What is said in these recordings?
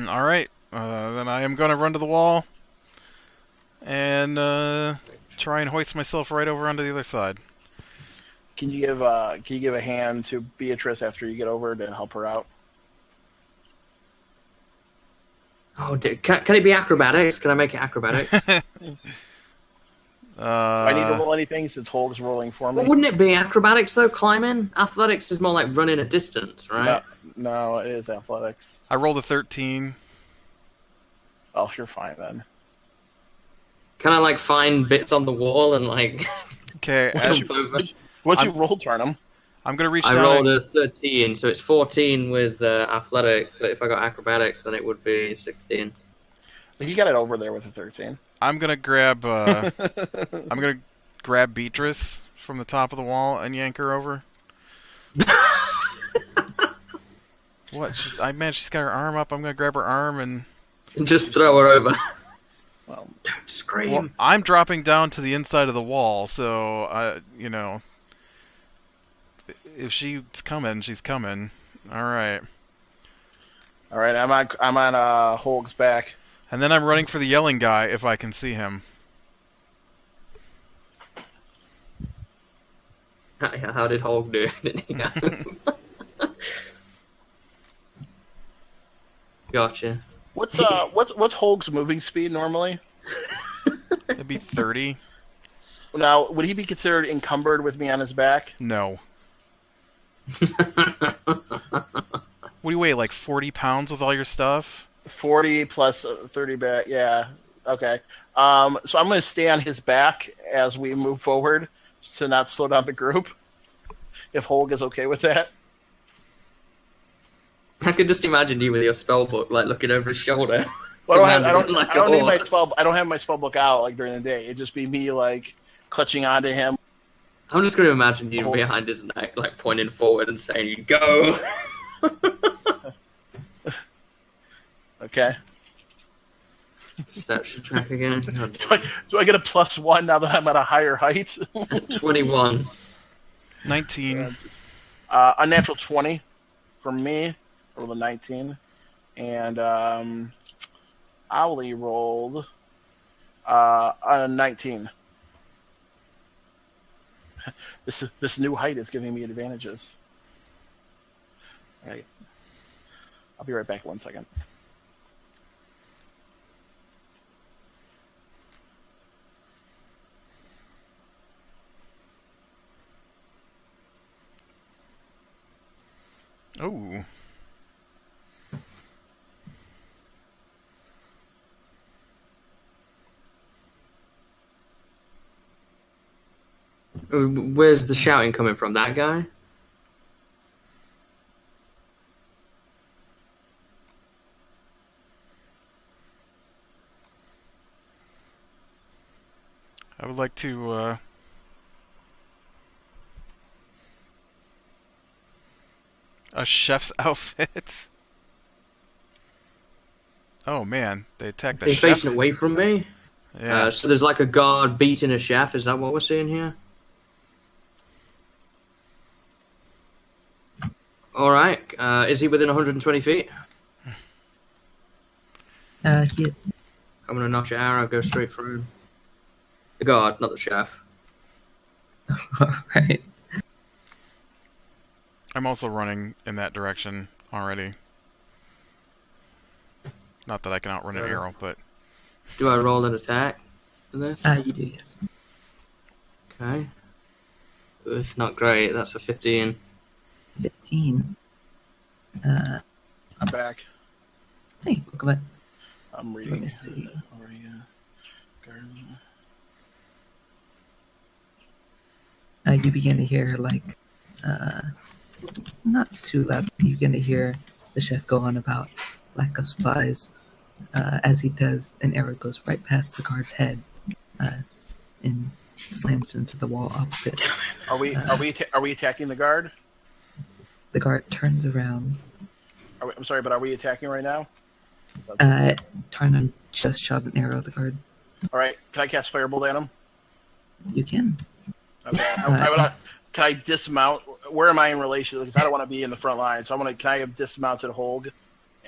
All right. Then I am going to run to the wall and try and hoist myself right over onto the other side. Can you give a hand to Beatrice after you get over to help her out? Oh, can it be acrobatics? Can I make it acrobatics? Do I need to roll anything since Holg's rolling for me? Well, wouldn't it be acrobatics though? Climbing? Athletics is more like running a distance, right? No, it is athletics. I rolled a 13. Oh, you're fine then. Can I like find bits on the wall and like? Okay. What's your roll, Turnham? I'm gonna reach I down. rolled a 13, so it's 14 with athletics. But if I got acrobatics, then it would be 16. You got it over there with a 13. I'm gonna grab. I'm gonna grab Beatrice from the top of the wall and yank her over. What? She's got her arm up. I'm gonna grab her arm and just throw her over. Well, don't scream. Well, I'm dropping down to the inside of the wall, so if she's coming, she's coming. All right. I'm on Holg's back. And then I'm running for the yelling guy if I can see him. How did Holg do? Gotcha. What's Holg's moving speed normally? It'd be 30. Now, would he be considered encumbered with me on his back? No. What do you weigh, like 40 pounds with all your stuff? 40 plus 30 back, yeah. Okay. So I'm going to stay on his back as we move forward to not slow down the group, if Holg is okay with that. I could just imagine you with your spell book, like looking over his shoulder. Well, I don't need my spell. I don't have my spell book out like during the day. It'd just be me like clutching onto him. I'm just going to imagine you behind his neck, like pointing forward and saying, "Go." Okay. Perception check again. Do I get a +1 now that I'm at a higher height? 21. 19. Unnatural 20 for me. I rolled a 19. And Ollie rolled a 19. This new height is giving me advantages. All right. I'll be right back 1 second. Oh. Where's the shouting coming from? That guy? I would like to a chef's outfit. Oh man, they attacked the They're chef. facing away from me. Yeah. So there's like a guard beating a chef. Is that what we're seeing here? All right. Is he within 120 feet? He is. I'm gonna notch an arrow, go straight for him. The guard, not the chef. Alright. I'm also running in that direction already. Not that I can outrun an arrow, but... Do I roll an attack for this? You do, yes. Okay. It's not great. That's a 15. 15. I'm back. Hey, welcome back. I'm reading. Let me see. You begin to hear, like, not too loud, you begin to hear the chef go on about lack of supplies. As he does, an arrow goes right past the guard's head and slams into the wall opposite. Are we attacking the guard? The guard turns around. I'm sorry, but are we attacking right now? Tarnan just shot an arrow at the guard. All right, can I cast Firebolt at him? You can. Okay. Can I dismount? Where am I in relation? Because I don't want to be in the front line, so can I have dismounted Holg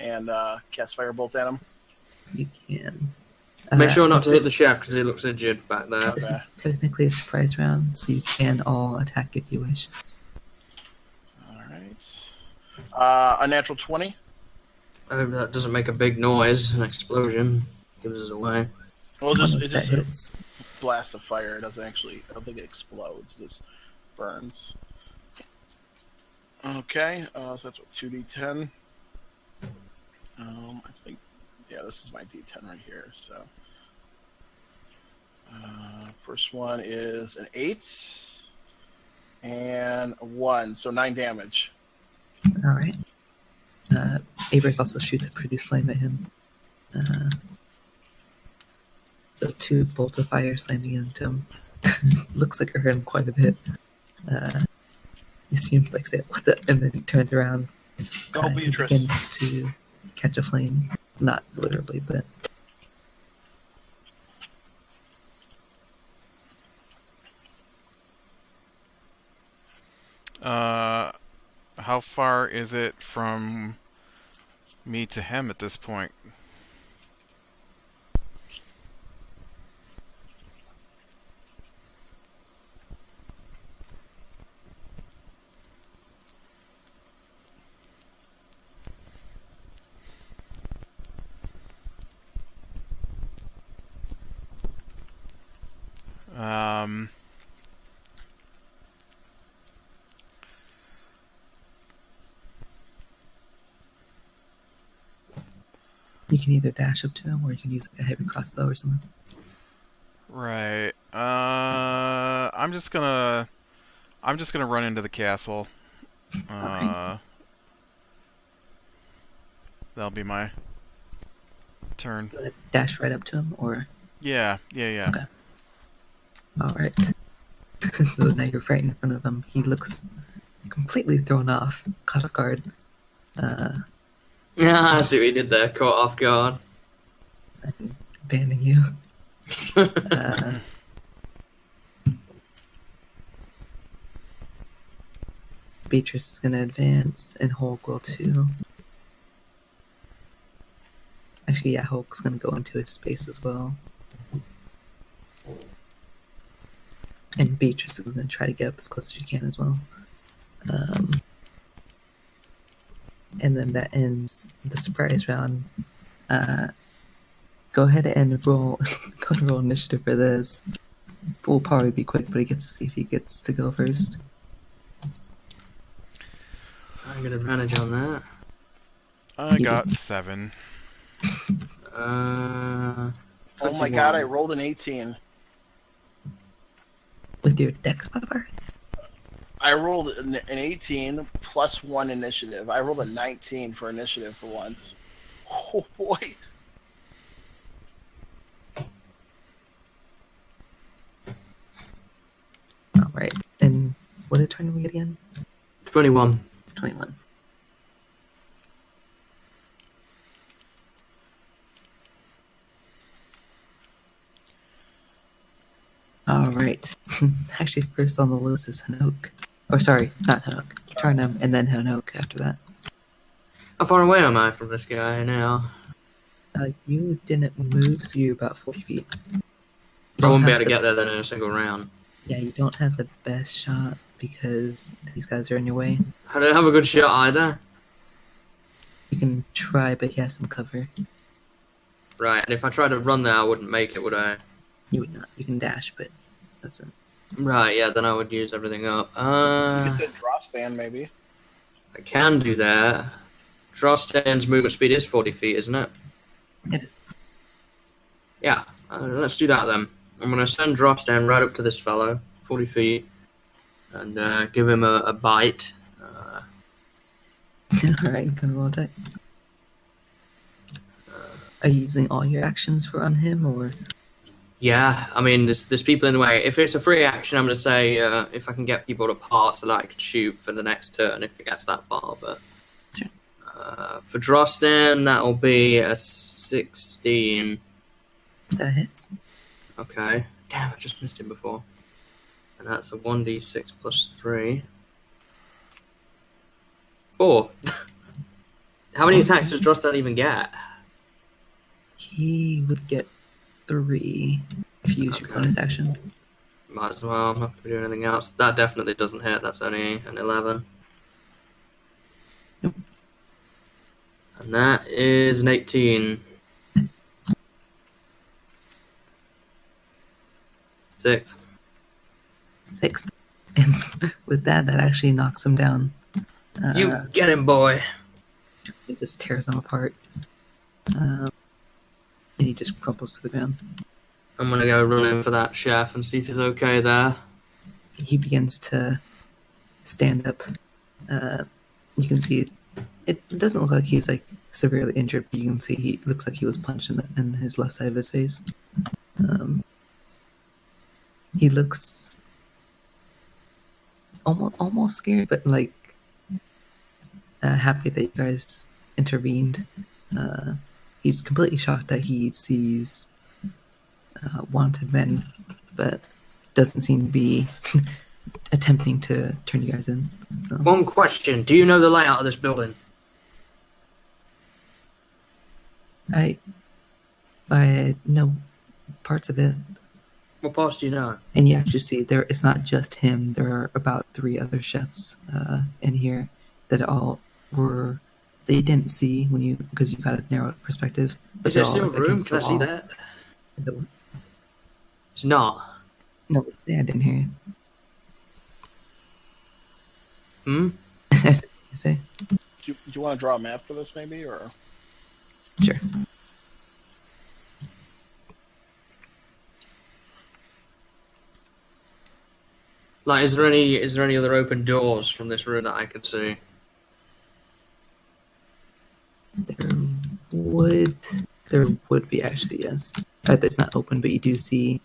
and cast Firebolt at him. You can. Make sure not to hit this- the chef because he looks injured back there. This Okay. is technically a surprise round, so you can all attack if you wish. All right. A natural 20. I hope that doesn't make a big noise. An explosion gives us away. Well, That it's just a hits. blast of fire. It doesn't actually. I don't think it explodes. It just burns. Okay. So that's what 2d10. I think. Yeah, this is my d10 right here. So. First one is an 8 and a 1, so 9 damage. All right. Avers also shoots a produce flame at him. So 2 bolts of fire slamming into him. Looks like it hurt him quite a bit. He seems like saying, "What the?" And then he turns around. Go, He Beatrice. begins to catch a flame. Not literally, but How far is it from me to him at this point? Um, you can either dash up to him or you can use like a heavy crossbow or something. right. I'm just gonna run into the castle. Alright. That'll be my turn. You wanna dash right up to him, or Yeah. Okay. all right. So now you're right in front of him. He looks completely thrown off, caught off guard. Yeah, I see what you did there. Caught off guard. And banning you. Uh, Beatrice is going to advance, and Hulk will too. Actually, yeah, Hulk's going to go into his space as well. And Beatrice is going to try to get up as close as she can as well. And then that ends the surprise round. Go ahead and roll. Go and roll initiative for this. Will probably be quick, but he gets to see if he gets to go first. I get advantage on that. I You got didn't. 7. Oh my 21. god, I rolled an 18. With your dex modifier? I rolled an 18 plus 1 initiative. I rolled a 19 for initiative for once. Oh boy. Alright. And what did turn we get again? 21. 21. Alright. Actually, first on the list is Hanok. Or sorry, not Hanok. Tarnum, and then Hanok after that. How far away am I from this guy now? You didn't move, so you're about 40 feet. You I don't won't be have able to the- get there then in a single round. Yeah, you don't have the best shot because these guys are in your way. I don't have a good shot either. You can try, but he has some cover. Right, and if I tried to run there, I wouldn't make it, would I? You would not. You can dash, but that's it. Right, yeah, then I would use everything up. You could say drop stand maybe. I can do that. Draw stand's movement speed is 40 feet, isn't it? It is. Yeah, let's do that then. I'm going to send Drop Stand right up to this fellow, 40 feet, and give him a bite. Alright, gonna roll attack. Are you using all your actions for on him, or? Yeah, I mean, there's people in the way. If it's a free action, I'm going to say if I can get people apart so that I can shoot for the next turn if it gets that far. But Sure. For Drosten, that'll be a 16. That hits. Okay. Damn, I just missed him before. And that's a 1d6 plus 3. 4. How many attacks does Drostan even get? He would get 3 if you use your Okay. bonus action. Might as well. I'm not going to do anything else. That definitely doesn't hit. That's only an 11. Nope. And that is an 18. 6. 6. And with that actually knocks him down. You get him, boy. It just tears him apart. And he just crumples to the ground. I'm going to go run in for that chef and see if he's okay there. He begins to stand up. You can see it doesn't look like he's like severely injured, but you can see he looks like he was punched in his left side of his face. He looks almost scared, but like happy that you guys intervened. He's completely shocked that he sees wanted men, but doesn't seem to be attempting to turn you guys in. So. One question. Do you know the layout of this building? I know parts of it, What parts do you know? and you actually see there. It's not just him. There are about 3 other chefs in here that all were. They didn't see when you because you got a narrow perspective. But Is there they're all, still like, room? against Can I the see wall. that? It's not. No, yeah, I didn't hear you. Hmm? I said, you say Do you want to draw a map for this, maybe, or? sure. Like, is there any other open doors from this room that I can see? There would be actually, yes. It's not open, but you do see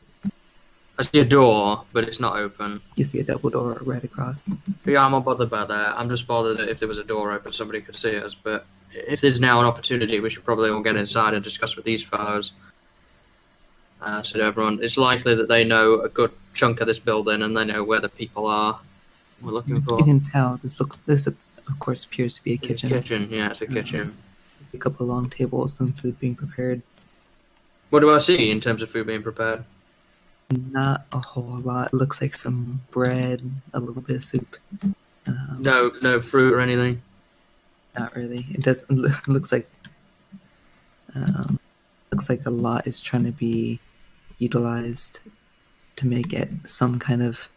I see a door, but it's not open. you see a double door right across. Yeah, I'm not bothered by that. I'm just bothered that if there was a door open, somebody could see us. But if there's now an opportunity, we should probably all get inside and discuss with these fellows. So everyone, it's likely that they know a good chunk of this building and they know where the people are we're looking for. You can tell this of course appears to be a It's a kitchen. kitchen, yeah, it's a kitchen. There's a couple of long tables, some food being prepared. What do I see in terms of food being prepared? Not a whole lot. It looks like some bread, a little bit of soup. No fruit or anything. Not really. It doesn't. Looks like a lot is trying to be utilized to make it some kind of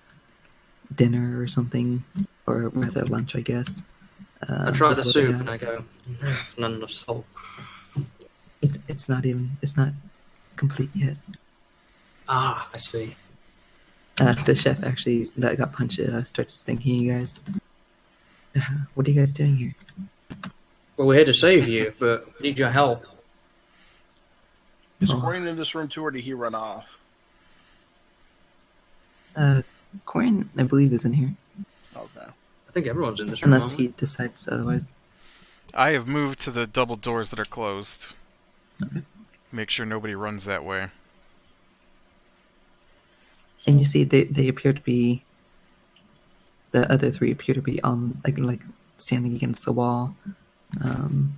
dinner or something, or rather lunch, I guess. I try the that's what they soup have. and I go, none enough salt. It's not complete yet. Ah, I see. The chef actually that got punched starts thanking you guys. What are you guys doing here? Well, we're here to save you, but we need your help. Is Oh. Corian in this room too, or did he run off? Corian, I believe, is in here, Okay. I think everyone's in this room. unless aren't we? he decides otherwise. I have moved to the double doors that are closed. Okay. Make sure nobody runs that way. And you see, they appear to be. The other 3 appear to be on like standing against the wall, and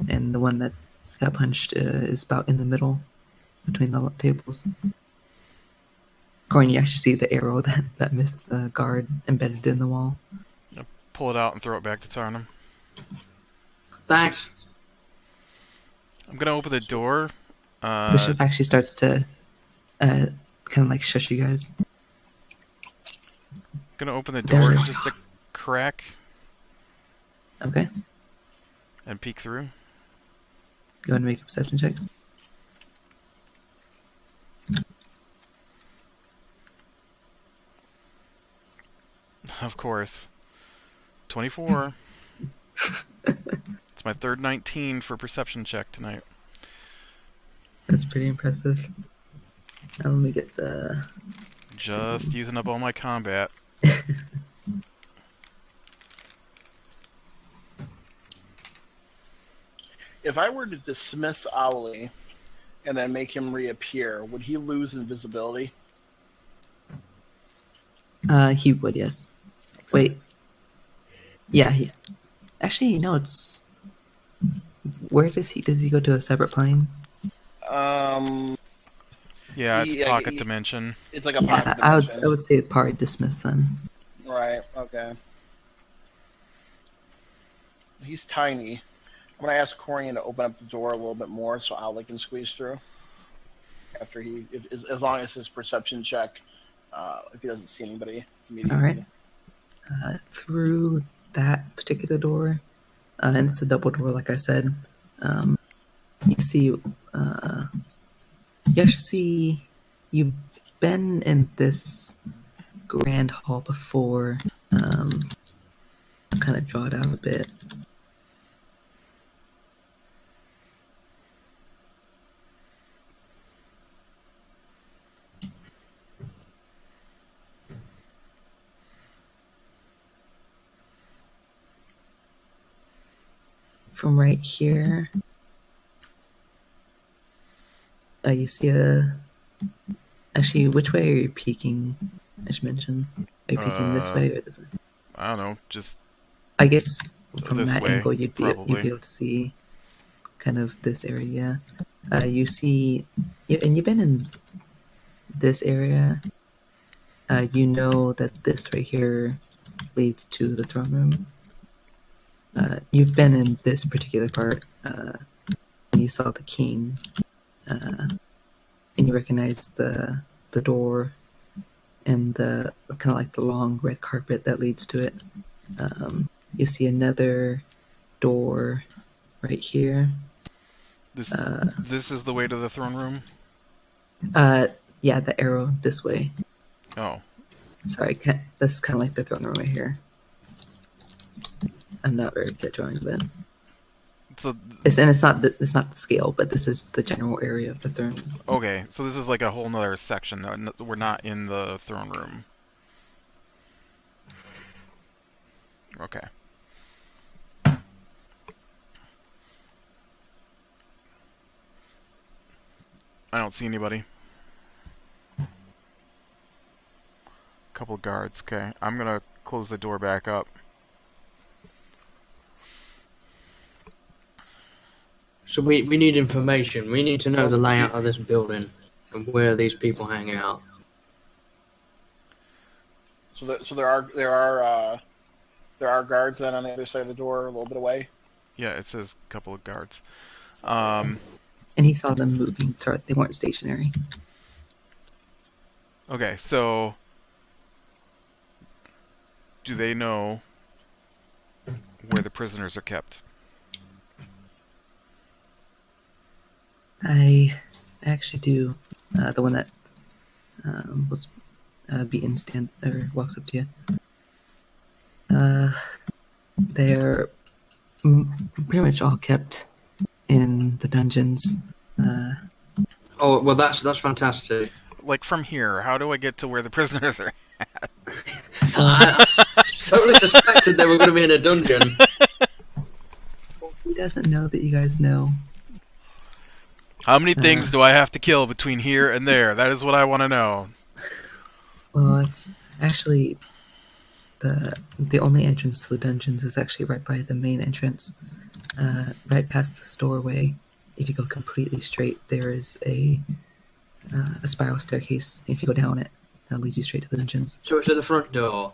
the one that got punched is about in the middle between the tables. Corin, you actually see the arrow that missed the guard embedded in the wall. Pull it out and throw it back to Tarnum. Thanks. I'm gonna open the door. The chef actually starts to kind of like shush you guys. Gonna open the There's door a- just a crack Okay, and peek through. go ahead and make a perception check. Of course. 24. It's my third 19 for perception check tonight. That's pretty impressive. Now let me get the. Just using up all my combat. If I were to dismiss Owly and then make him reappear, would he lose invisibility? He would, yes. Wait. Yeah, he. Actually, no, it's. Where does he go to a separate plane? Yeah, it's Yeah, pocket dimension. it's like a Yeah, pocket I dimension. would say probably dismiss then. Right. Okay. He's tiny. I'm gonna ask Corian to open up the door a little bit more so Owly can squeeze through. After as long as his perception check, if he doesn't see anybody immediately. All right. Through that particular door, and it's a double door, like I said. You see, you actually see you've been in this grand hall before. I'll kind of draw it out a bit. From right here, you see actually, which way are you peeking? I should mention. Are you peeking this way or this way? I don't know, just I guess from this that way, angle, you'd be probably. able to see kind of this area. You see, and you've been in this area. You know that this right here leads to the throne room. You've been in this particular part when you saw the king, and you recognize the door and the kind of like the long red carpet that leads to it. You see another door right here. This is the way to the throne room? Yeah, the arrow this way. Oh. Sorry, that's kind of like the throne room right here. I'm not very good at drawing, but it's not the scale, but this is the general area of the throne room. Okay, so this is like a whole nother section. We're not in the throne room. Okay. I don't see anybody. Couple of guards. Okay, I'm gonna close the door back up. So we need information. We need to know the layout of this building and where these people hang out. So there are guards then on the other side of the door, a little bit away. Yeah, it says a couple of guards. And he saw them moving. Sorry, they weren't stationary. Okay, so do they know where the prisoners are kept? I actually do. The one that was beaten walks up to you. They're pretty much all kept in the dungeons. Oh well, that's fantastic. Like from here, how do I get to where the prisoners are at? I totally suspected they were going to be in a dungeon. He doesn't know that you guys know. How many things do I have to kill between here and there? That is what I want to know. Well, it's actually the only entrance to the dungeons is actually right by the main entrance, right past the doorway. If you go completely straight, there is a spiral staircase. If you go down it, that'll lead you straight to the dungeons. So it's at the front door.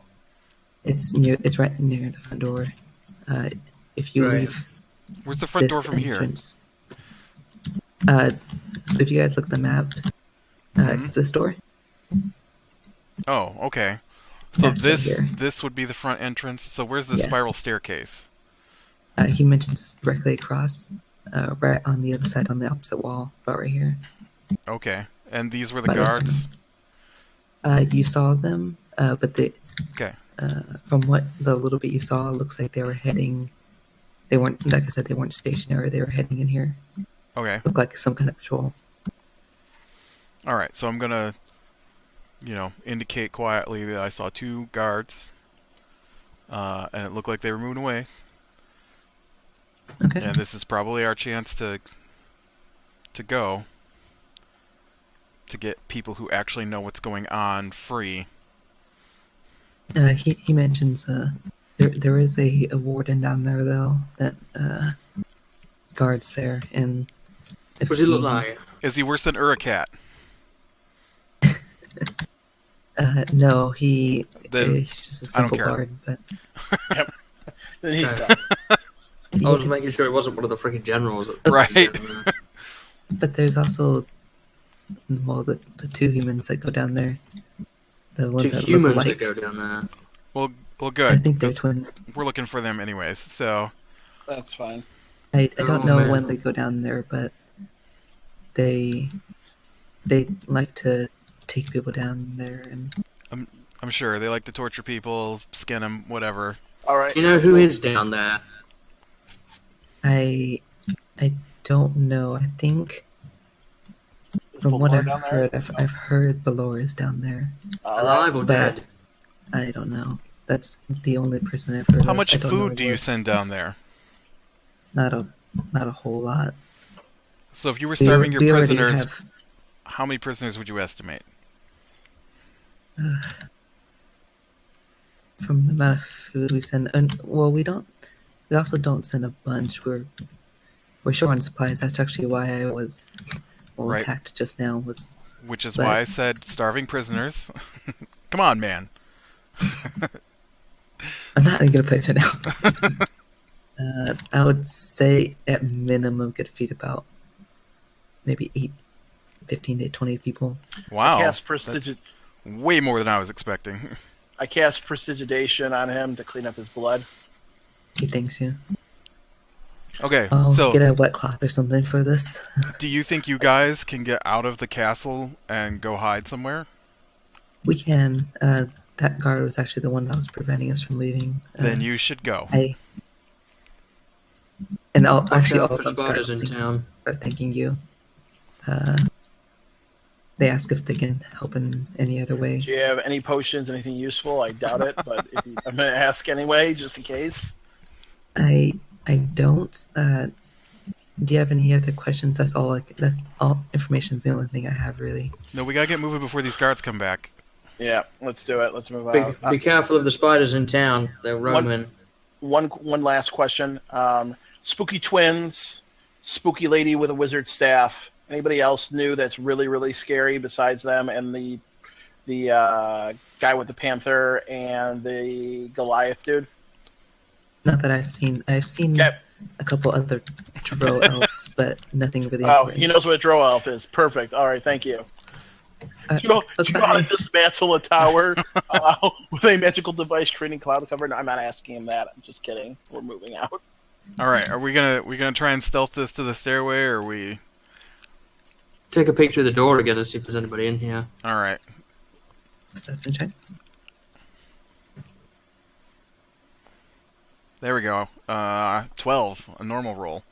It's right near the front door. If you leave, where's the front door this from entrance, so if you guys look at the map, it's this door. Oh, okay. So That's right here. this would be the front entrance. So where's the Yeah. spiral staircase? He mentions directly across, right on the other side, on the opposite wall, about right here. Okay. And these were the By the guards? You saw them, but Okay. from what the little bit you saw, it looks like they were heading. They weren't, like I said, they weren't stationary. They were heading in here. Okay. Looked like some kind of patrol. All right. So I'm going to, indicate quietly that I saw two guards. And it looked like they were moving away. Okay. And this is probably our chance to go. To get people who actually know what's going on free. He mentions there is a warden down there though that guards there, and I've What does he look seen- like? Is he worse than Uricat? No, he's Then just a I don't simple care. guard, but Then he's Okay. done. I was making sure it wasn't one of the freaking generals. Right. But there's also, well, the two humans that go down there. The ones Two that humans look that alike. go down there. Well, I good. think they're 'Cause twins. we're looking for them anyways. So That's fine. I don't Oh, know man. when they go down there, but they like to take people down there, and I'm sure they like to torture people, skin them, whatever. All right. Do you know who is down there? I don't know. I think Is from what Baltar I've down there? heard, I've heard Balor is down there. All right. Alive or But- dead? I don't know. That's the only person I've heard. How of. much I don't know food do you where- send down there? Not a whole lot. So if you were We- starving your we already prisoners, have- how many prisoners would you estimate? From the amount of food we send, and well, we also don't send a bunch. We're short on supplies. That's actually why I was Right. attacked just now. Was Which is But- why I said starving prisoners. Come on, man. I'm not in a good place right now. I would say at minimum could feed about maybe 15 to 20 people. Wow. Cast That's prestig- way more than I was expecting. I cast prestidigitation on him to clean up his blood. He thinks you. Okay, I'll so get a wet cloth or something for this. do you think you guys can get out of the castle and go hide somewhere? We can. That guard was actually the one that was preventing us from leaving. Then you should go. And I'll Watch actually out all for of them spiders in town. start thanking you. They ask if they can help in any other way. Do you have any potions, anything useful? I doubt it, but I'm going to ask anyway, just in case. I don't. Do you have any other questions? That's all. That's all. Information is the only thing I have really. No, we gotta get moving before these guards come back. Yeah, let's do it. Let's move out. Be careful of the spiders in town. They're roaming. One last question. Spooky twins, spooky lady with a wizard staff. Anybody else new that's really, really scary besides them and the guy with the panther and the Goliath dude? Not that I've seen. I've seen Okay. a couple other drow elves, but nothing really. Oh, important. he knows what a drow elf is. Perfect. All right, thank you. Do you know how to dismantle a tower with a magical device creating cloud cover? No, I'm not asking him that. I'm just kidding. We're moving out. All right, are we gonna try and stealth this to the stairway, or are we? Take a peek through the door again and see if there's anybody in here. All right. Perception check. There we go. 12, a normal roll.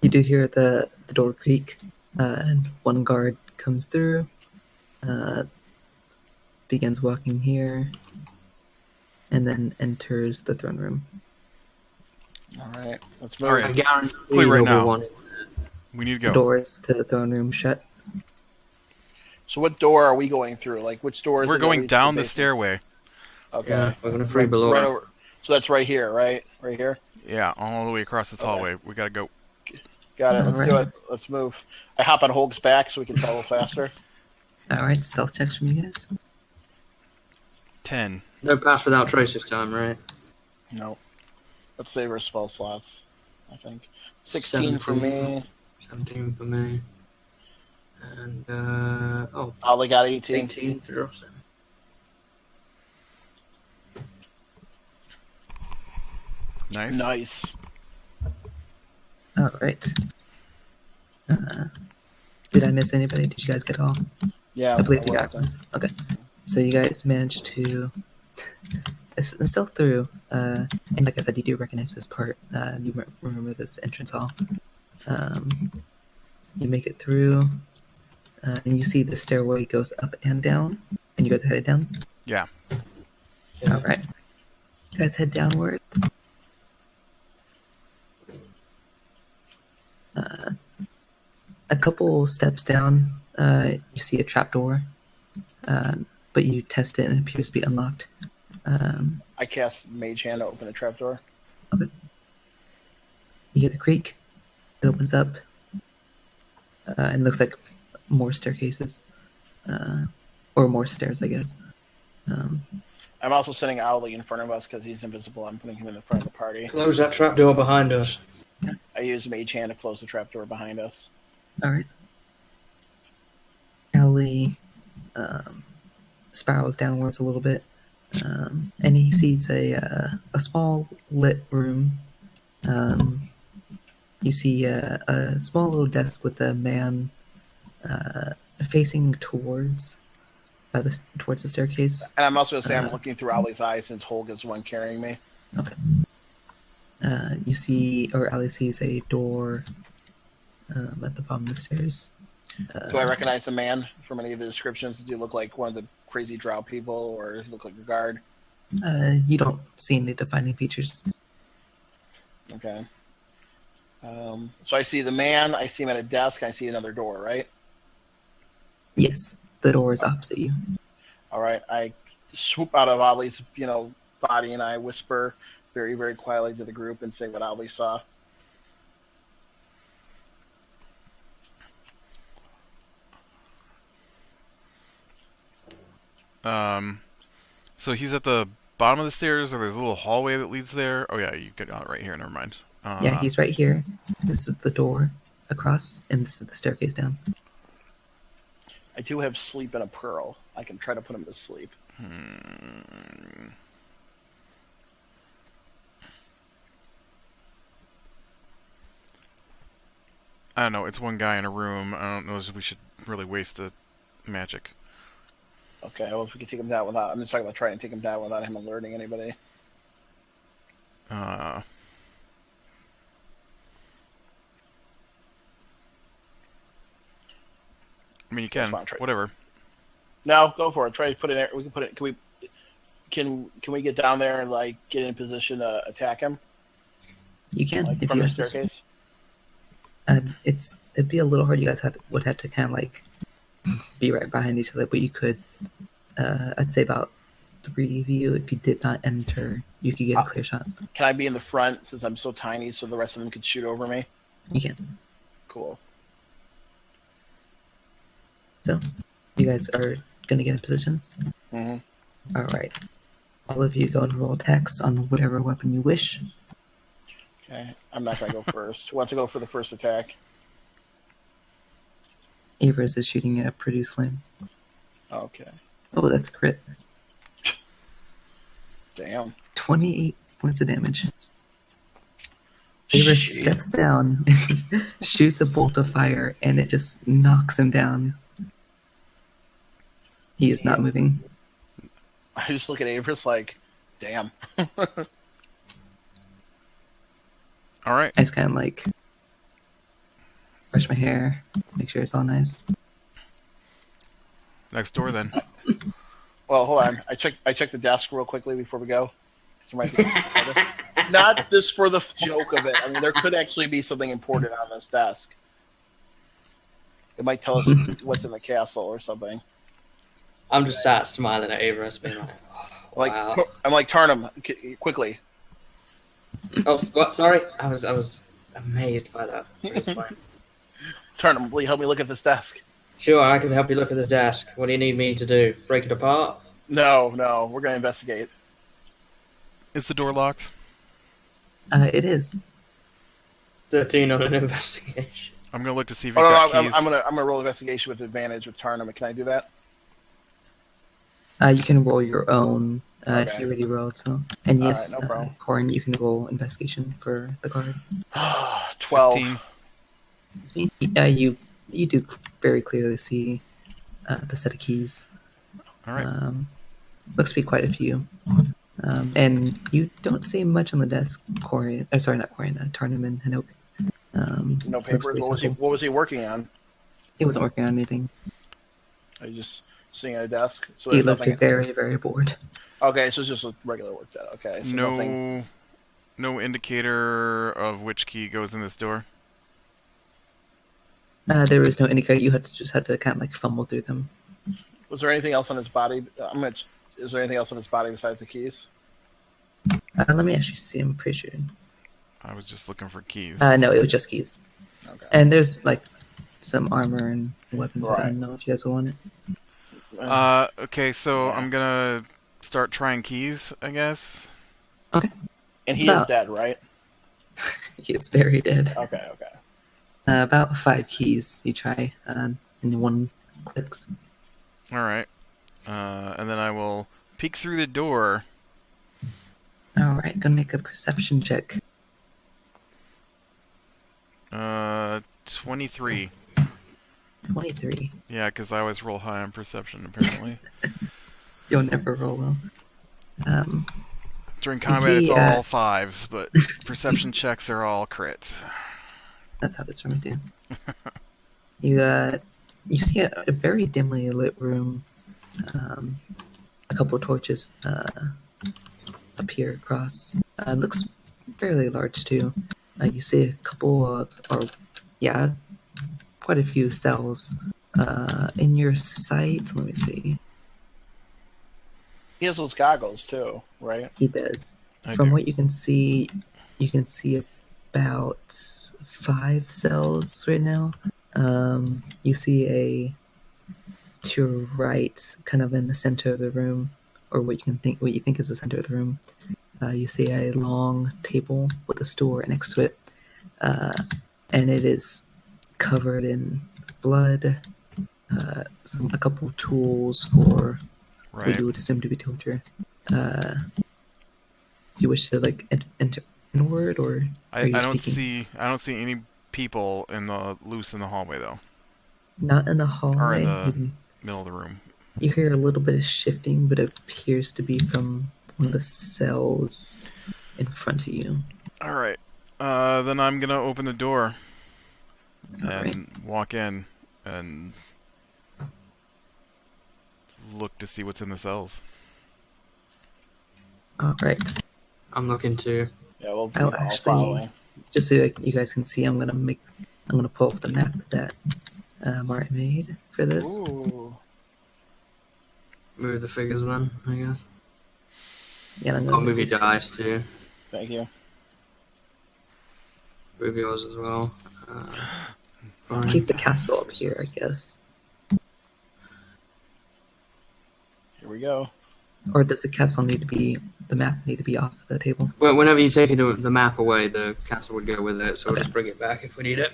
You do hear the door creak, and one guard comes through, begins walking here, and then enters the throne room. All right, let's All move. right. I guarantee Clear right there'll be now. one. We need to The go. doors to the throne room shut. So what door are we going through? Like, which door is We're it that going leads to down the basement? stairway. Okay. Yeah, we're gonna free below. Right over. So that's right here, right? Right here? Yeah, all the way across this Okay. hallway. We gotta go. Got it. Let's do Alright. it. Let's move. I hop on Hulk's back so we can travel faster. All right, stealth checks from you guys. 10. No pass without trace this time, right? No. Let's save our spell slots, I think. 16 for me. 17 for me. And, Ollie got 18. 18 for Dropson. Nice. Nice. All right. Did I miss anybody? Did you guys get all? Yeah. I believe you we're got up there. ones. Okay. So you guys managed to stealth through, and like I said, you do recognize this part. You remember this entrance hall. You make it through, and you see the stairway goes up and down, and you guys are headed down. Yeah. All right. You guys head downward. A couple steps down, you see a trapdoor, but you test it and it appears to be unlocked. I cast Mage Hand to open a trapdoor. You hear the creak. It opens up, and looks like more staircases, or more stairs, I guess. I'm also sending Owly in front of us because he's invisible. I'm putting him in the front of the party. Close that trapdoor behind us. I use Mage Hand to close the trapdoor behind us. All right. Owly spirals downwards a little bit, and he sees a small lit room. You see a small little desk with a man facing towards the staircase. And I'm also going to say I'm looking through Owly's eyes since Holg is the one carrying me. Okay. You see, or Ali sees a door at the bottom of the stairs. Do I recognize the man from any of the descriptions? Does he look like one of the crazy drow people, or does he look like a guard? You don't see any defining features. Okay. So I see the man, I see him at a desk, I see another door, right? Yes, the door is opposite you. All right. I swoop out of Ollie's, body, and I whisper very, very quietly to the group and say what Ollie saw. So he's at the bottom of the stairs, or there's a little hallway that leads there. Oh yeah, you got it right here. Never mind. Yeah, he's right here. This is the door across, and this is the staircase down. I do have sleep and a pearl. I can try to put him to sleep. I don't know. It's one guy in a room. I don't know if we should really waste the magic. Okay, well, if we can take him down without... I'm just talking about trying to take him down without him alerting anybody. I mean, you can. Whatever. No, go for it. Try to put it there. We can put it... Can we get down there and, get in position to attack him? You can. If from you the staircase? It'd be a little hard. You guys would have to kind of, be right behind each other, but you could... I'd say about 3 of you. If you did not enter, you could get a clear shot. Can I be in the front since I'm so tiny so the rest of them could shoot over me? You can. Cool. So, you guys are going to get in position? Mm-hmm. All right. All of you go and roll attacks on whatever weapon you wish. Okay. I'm not going to go first. Who wants to go for the first attack? Avers is shooting a Produce Flame. Okay. Oh, that's a crit. Damn. 28 points of damage. Avers steps down, shoots a bolt of fire, and it just knocks him down. He is not moving. I just look at Avers like, damn. All right. I just kind of brush my hair, make sure it's all nice. Next door, then. Well, hold on. I check the desk real quickly before we go. Not just for the joke of it. I mean, there could actually be something important on this desk. It might tell us what's in the castle or something. I'm just sat smiling at Avers, being like, oh, wow. I'm like, Tarnum, quickly. Oh, what? Sorry, I was amazed by that. It's fine. Tarnum, will you help me look at this desk? Sure, I can help you look at this desk. What do you need me to do? Break it apart? No, we're going to investigate. Is the door locked? It is. 13 on an investigation. I'm going to look to see if he's got keys. I'm gonna roll investigation with advantage with Tarnum. Can I do that? You can roll your own if you already rolled. So, and yes, right, no problem. Corin, you can roll investigation for the guard. 12. 15. You do very clearly see the set of keys. All right. Looks to be quite a few. And you don't see much on the desk, Corin. Sorry, not Corin. Tarnum and Hanok. No papers. What was he working on? He wasn't working on anything. He just sitting at a desk. So he looked very, very bored. Okay, so it's just a regular work day. Okay, so no indicator of which key goes in this door. There was no indicator. You just had to kind of fumble through them. Was there anything else on his body? Is there anything else on his body besides the keys? Let me actually see. I'm pretty sure. I was just looking for keys. No, it was just keys. Okay. And there's like some armor and weapons. But I Right. don't know if you guys want it. Okay, so Yeah. I'm gonna start trying keys, I guess. Okay. And he is About- dead, right? He is very dead. Okay. About 5 keys you try, and one clicks. All right. And then I will peek through the door. All right, gonna make a perception check. 23. 23. Yeah, because I always roll high on perception, apparently. You'll never roll low. During You combat, it's see, all 5s, but perception checks are all crits. That's how this room too. You see a very dimly lit room. A couple of torches appear across. It looks fairly large too. You see a couple of, quite a few cells in your sight. Let me see. He has those goggles too, right? He does. I From do. what you can see about 5 cells right now. You see to your right, kind of in the center of the room, or what you think is the center of the room. You see a long table with a stool right next to it, and it is covered in blood. A couple tools for what Right. you would assume to be torture. Do you wish to enter inward, or are you I don't speaking? see any people loose in the hallway though, Not in the or hallway. in the middle of the room. You hear a little bit of shifting, but it appears to be from one of the cells in front of you. All right. Then I'm gonna open the door All and right. walk in and look to see what's in the cells. All right. I'm looking to. Yeah, we'll be Oh, all actually, following. just so you guys can see, I'm gonna pull up the map that Martin made for this. Ooh. Move the figures then, I guess. Yeah, I'm I'll gonna move your these two. dice too. Thank you. Move yours as well. I'll keep the castle up here, I guess. Here we go. Or does the map need to be off the table? Well, whenever you take the map away, the castle would go with it, so we'll just bring it back if we need it.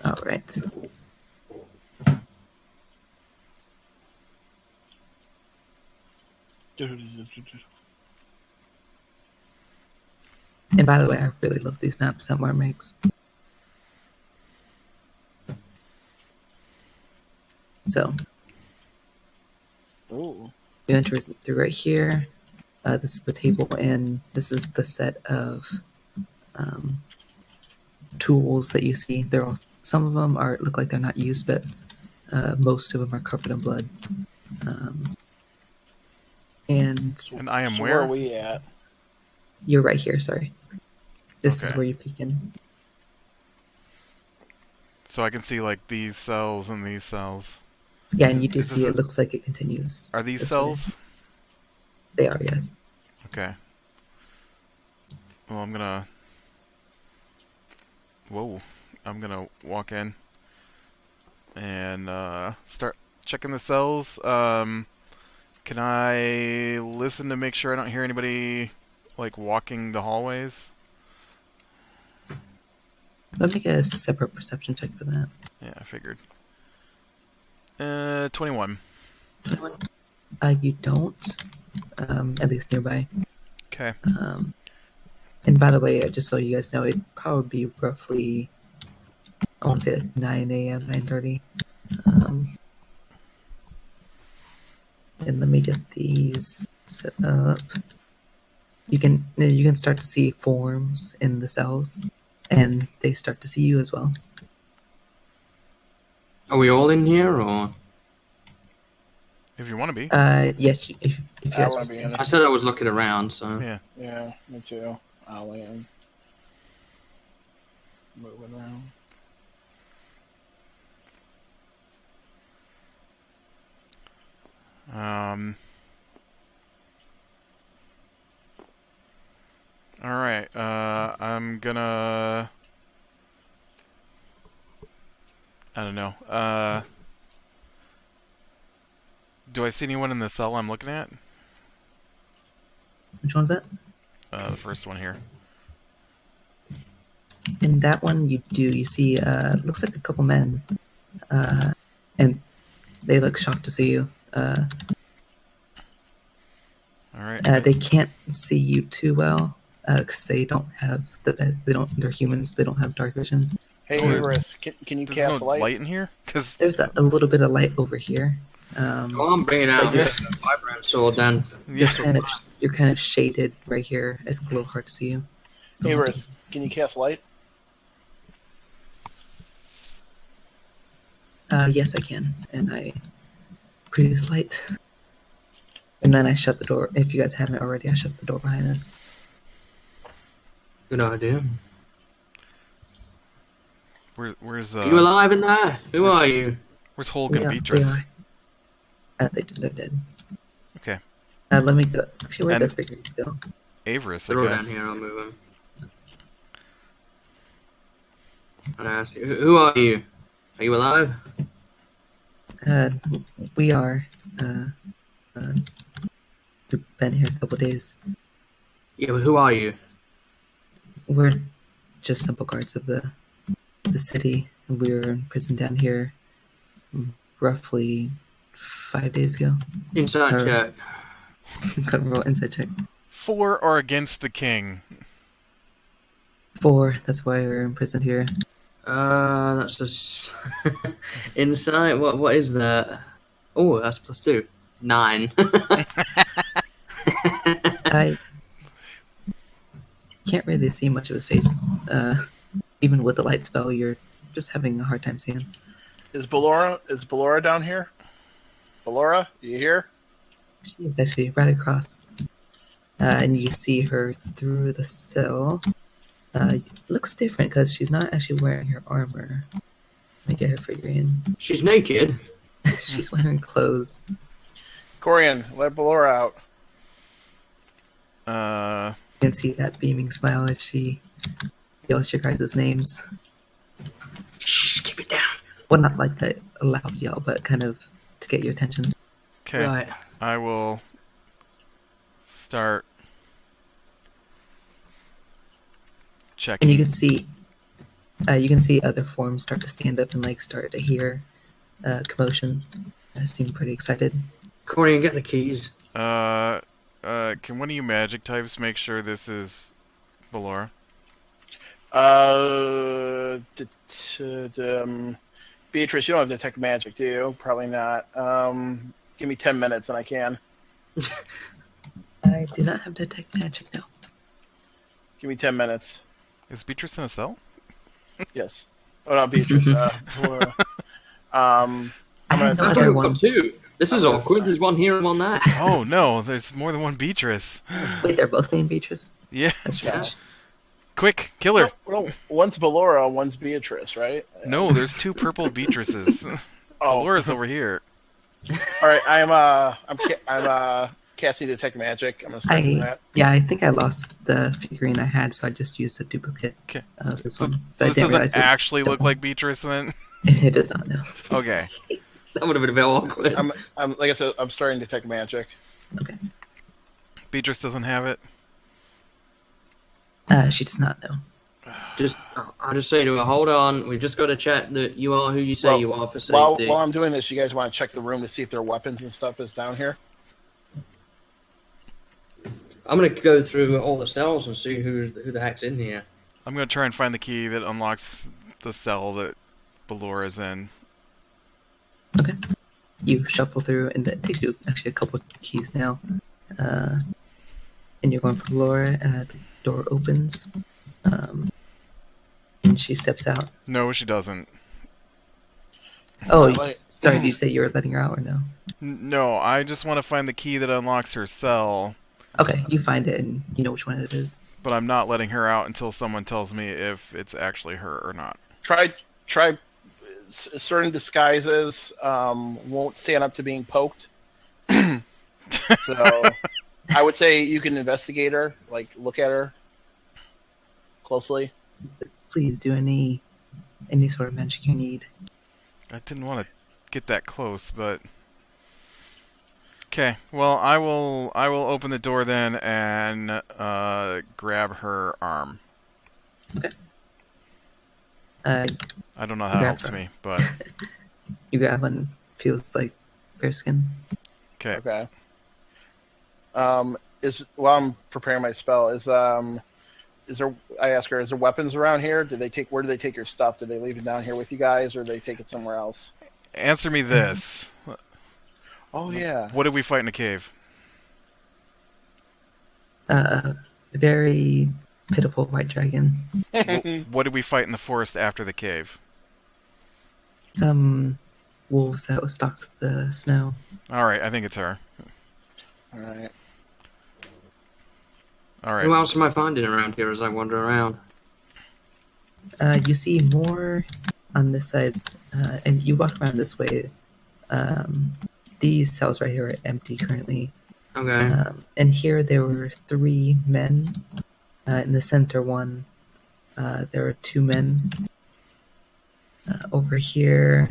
All right. And by the way, I really love these maps that Martin makes. So, Ooh. you enter through right here. This is the table, and this is the set of tools that you see. Some of them look like they're not used, but most of them are covered in blood. And And I am So where? are we at? you're right here. Sorry, this is Okay. where you peek in. So I can see like these cells and these cells. Yeah, and you do Is this see a- it looks like it continues. Are these this cells? way. They are, yes. Okay. Well, I'm gonna walk in and start checking the cells. Can I listen to make sure I don't hear anybody like walking the hallways? I'll make a separate perception check for that. Yeah, I figured. 21. You don't, at least nearby. Okay. And by the way, just so you guys know, it'd probably be roughly, I want to say like 9 a.m., 9:30. And let me get these set up. You can start to see forms in the cells, and they start to see you as well. Are we all in here, or? If you want to be. Yes, if you I guys want to be in I it. said I was looking around, so. Yeah. Yeah, me too. I'll in. Moving around. All right. I'm I'm gonna... I don't know. Do I see anyone in the cell I'm looking at? Which one's that? The first one here. In that one, you do. You see, looks like a couple men, and they look shocked to see you. All right. They can't see you too well because they don't have they're humans. They don't have dark vision. Hey, Eurus, can you There's cast no light? light in here? Because There's a little bit of light over here. Oh, I'm bringing out the vibrant sword then. yeah. You're kind of shaded right here. It's a little hard to see you. Hey, Eurus, can you cast light? Yes, I can, and I produce light. And then I shut the door. If you guys haven't already, I shut the door behind us. Good idea. Where's Are you alive in there? Who are you? Where's Hulk and Yeah, Beatrice? they're dead. Okay. Let me go. Actually, where'd And- their figurines go? Avarice, I They're all down guess. here. I'll move them. And I ask you, who are you? Are you alive? We are. We've been here a couple days. Yeah, but who are you? We're just simple guards of the city. We were in prison down here roughly 5 days ago. Inside Or- check. Couldn't roll inside check. For or against the king? 4. That's why we're in prison here. That's just insight. What is that? Oh, that's +2. 9. I can't really see much of his face. Even with the light spell, you're just having a hard time seeing. Is Ballora down here? Ballora, you here? She is actually right across. And you see her through the cell. Looks different because she's not actually wearing her armor. Let me get her figurine. She's naked. She's wearing clothes. Corian, let Ballora out. You can see that beaming smile as she yells your guys' names. Shh, keep it down. Well, not like a loud yell, but kind of to get your attention. Okay. Right. I will start checking. And you can see other forms start to stand up and like start to hear commotion. I seem pretty excited. Corey, get the keys. Can one of you magic types make sure this is Ballora? Beatrice, you don't have detect magic, do you? Probably not. Give me 10 minutes and I can. I do not have detect magic now. Give me 10 minutes. Is Beatrice in a cell? Yes. Oh, no, Beatrice. Ballora. I'm I gonna. have no I other thought one. got 2. This is awkward. There's one here and one there. Oh no, there's more than one Beatrice. Wait, they're both named Beatrice? Yeah. That's strange. Quick, kill her. No, one's Ballora, one's Beatrice, right? No, there's 2 purple Beatrices. Oh, Ballora's over here. all right. I'm casting detect magic. I'm gonna start doing that. I think I lost the figurine I had, so I just used a duplicate Okay. of this So, one. so But I this didn't realize doesn't actually look like Beatrice then? it does not know. Okay. That would have been a bit awkward. I'm like I said, I'm starting to detect magic. Okay. Beatrice doesn't have it. She does not know. I'll just say to her, hold on. We've just got to check that you are who you say you are for safety. While I'm doing this, you guys want to check the room to see if their weapons and stuff is down here? I'm going to go through all the cells and see who the heck's in here. I'm gonna try and find the key that unlocks the cell that Ballora's in. Okay. You shuffle through, and it takes you actually a couple of keys now. And you're going for Laura. The door opens. And she steps out. No, she doesn't. Oh, Like- sorry, did you say you were letting her out or no? No, I just want to find the key that unlocks her cell, Okay, you find it and you know which one it is. but I'm not letting her out until someone tells me if it's actually her or not. Try certain disguises won't stand up to being poked. So I would say you can investigate her, like look at her closely. Please do any sort of magic you need. I didn't want to get that close, but okay. Well, I will open the door then and grab her arm. Okay. I don't know how that Grab helps her. me, but You grab one, feels like bear skin. okay. Okay. While I'm preparing my spell, is there? I ask her, is there weapons around here? Where do they take your stuff? Did they leave it down here with you guys, or do they take it somewhere else? Answer me this. Oh yeah. What did we fight in a cave? Very pitiful white dragon. What did we fight in the forest after the cave? Some wolves that stalked the snow. All right, I think it's her. All right. All right. Who else am I finding around here as I wander around? You see more on this side, and you walk around this way. These cells right here are empty currently. Okay. And here there were 3 men. In the center one, there are 2 men. Over here,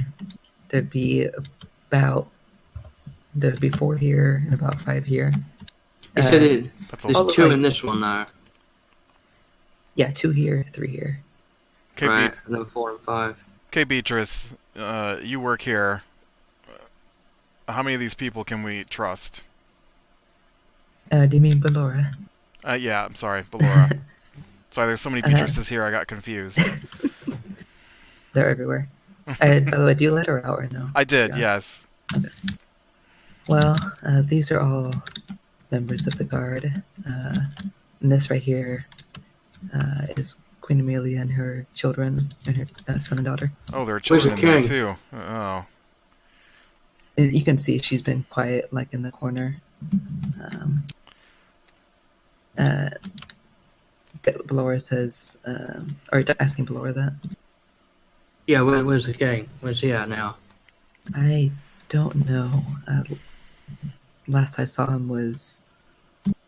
there'd be 4 here and about 5 here. You said That's a there's lot. 2 in this one now. Yeah, 2 here, 3 here. Okay, Right, and then 4 and 5. okay, Beatrice, you work here. How many of these people can we trust? Do you mean Ballora? Yeah, I'm sorry, Ballora. Sorry, there's so many Beatrices here, I got confused. They're everywhere. By the way, do you let her out or no? I did, Yeah. yes. Okay. Well, these are all members of the guard. And this right here is Queen Amelia and her children, and her son and daughter. Oh, there are Where's children the in there, king? too. Oh. And you can see she's been quiet, like in the corner. Ballora says, are you asking Ballora that? Yeah, where's the king? Where's he at now? I don't know. Last I saw him was,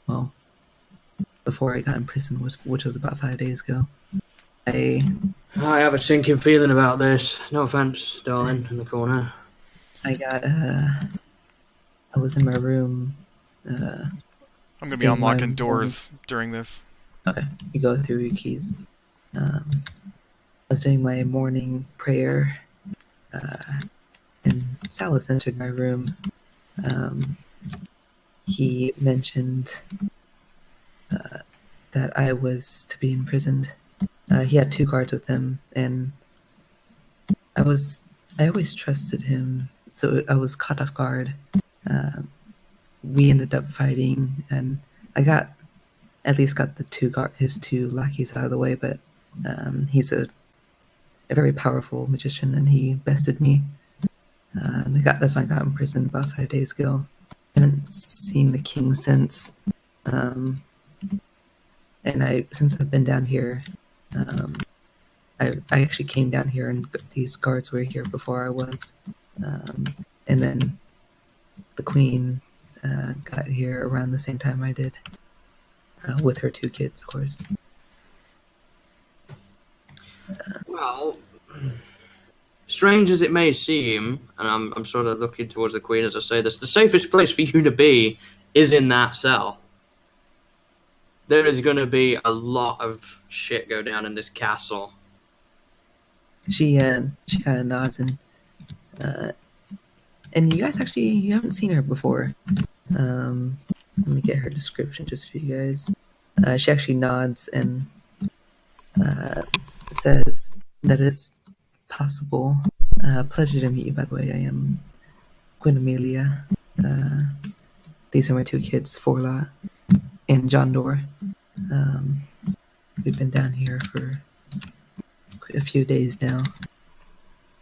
well, before I got in prison, which was about 5 days ago. I have a sinking feeling about this. No offense, darling, in the corner. I was in my room. I'm going to be Yeah, unlocking mine- doors during this. Okay, you go through your keys. I was doing my morning prayer, and Salas entered my room. He mentioned that I was to be imprisoned. He had 2 guards with him, and I always trusted him, so I was caught off guard. We ended up fighting, and I at least got his 2 lackeys out of the way, but he's a very powerful magician, and he bested me. That's why I got imprisoned about 5 days ago. I haven't seen the king since. And since I've been down here, I actually came down here, and these guards were here before I was. And then the queen got here around the same time I did, with her 2 kids, of course. Well, strange as it may seem, and I'm sort of looking towards the queen as I say this, the safest place for you to be is in that cell. There is going to be a lot of shit go down in this castle. She kind of nods, and you guys you haven't seen her before. Let me get her description just for you guys. She actually nods and says that is possible. Pleasure to meet you, by the way. I am Queen Amelia. These are my 2 kids, Forla and John Dor. We've been down here for a few days now.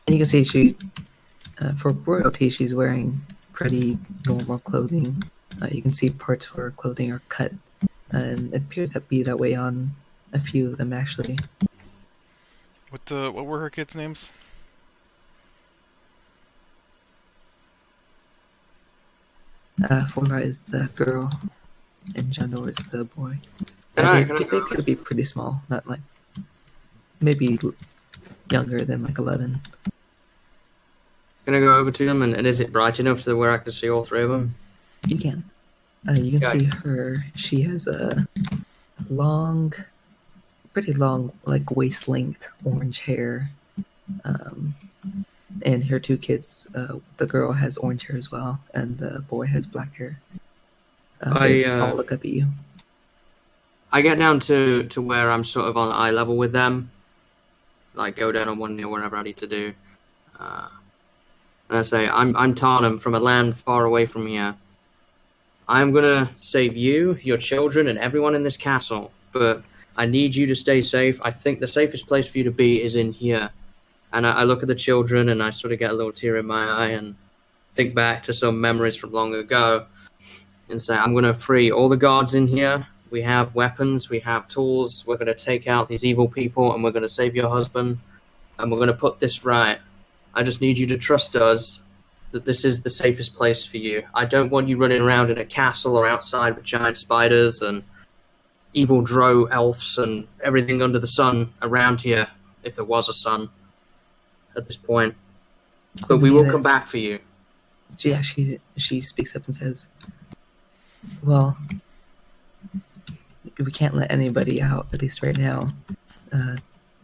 And you can see she, for royalty, she's wearing pretty normal clothing. You can see parts of her clothing are cut, and it appears to be that way on a few of them, actually. What were her kids' names? Forla is the girl, and John Dor is the boy. Can I They appear to be pretty small, not like maybe younger than like 11. Can I go over to them, and is it bright enough to where I can see all three of them? You can. You can Yeah. see her. She has a long, pretty long, like waist-length orange hair. And her two kids, the girl has orange hair as well, and the boy has black hair. They all look up at you. I get down to where I'm sort of on eye level with them, like go down on one knee or whatever I need to do. And I say, I'm Tarnum from a land far away from here. I'm gonna save you, your children, and everyone in this castle, but I need you to stay safe. I think the safest place for you to be is in here. And I look at the children and I sort of get a little tear in my eye and think back to some memories from long ago and say, I'm gonna free all the guards in here. We have weapons, we have tools. We're gonna take out these evil people and we're gonna save your husband and we're gonna put this right. I just need you to trust us that this is the safest place for you. I don't want you running around in a castle or outside with giant spiders and evil drow elves and everything under the sun around here, if there was a sun at this point. But we will come back for you. Yeah, she speaks up and says, well, we can't let anybody out, at least right now.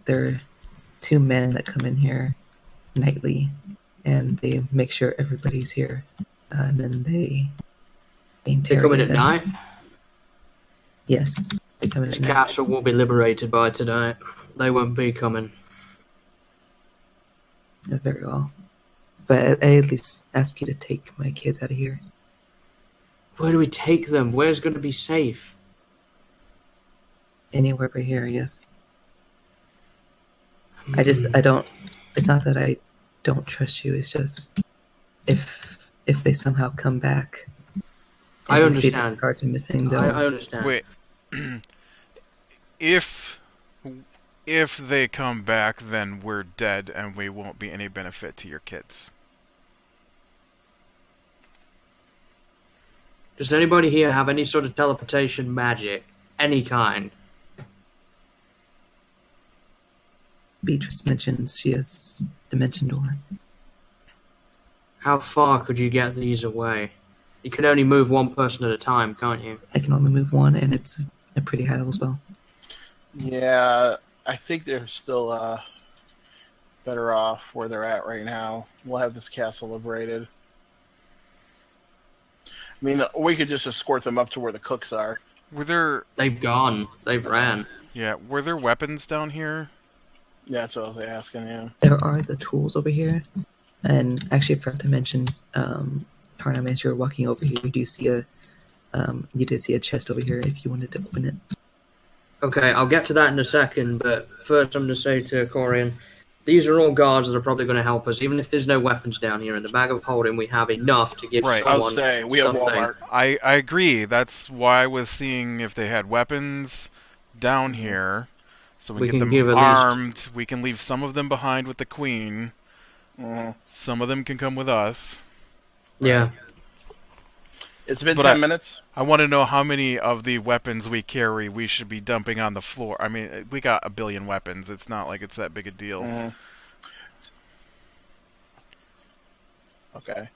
There are two men that come in here nightly, and they make sure everybody's here. And then they interrogate us. They come in at night? Yes, they come in at This night. castle will be liberated by tonight. They won't be coming. Very well. But I at least ask you to take my kids out of here. Where do we take them? Where's going to be safe? Anywhere but here, yes. I don't, it's not that I don't trust you, it's just, if they somehow come back, I and they see understand. the cards are missing, I understand. Wait. If they come back, then we're dead and we won't be any benefit to your kids. Does anybody here have any sort of teleportation magic? Any kind? Beatrice mentions she has Dimension Door. How far could you get these away? You can only move one person at a time, can't you? I can only move one, and it's a pretty high level spell. Yeah, I think they're still better off where they're at right now. We'll have this castle liberated. I mean, we could just escort them up to where the cooks are. Were there... They've gone. They've ran. Yeah, were there weapons down here? Yeah, that's what I was asking, yeah. There are the tools over here, and actually I forgot to mention, Tarnum, as you're walking over here, you did see a chest over here if you wanted to open it. Okay, I'll get to that in a second, but first I'm going to say to Corian, these are all guards that are probably going to help us, even if there's no weapons down here. In the bag of holding, we have enough to give Right. I someone was saying, we have something. Walmart. I agree. That's why I was seeing if they had weapons down here, so we We get can give them at least- armed. We can leave some of them behind with the queen. Some of them can come with us. Yeah. It's been But 10 minutes. I want to know how many of the weapons we carry we should be dumping on the floor. I mean, we got a billion weapons. It's not like it's that big a deal. Okay.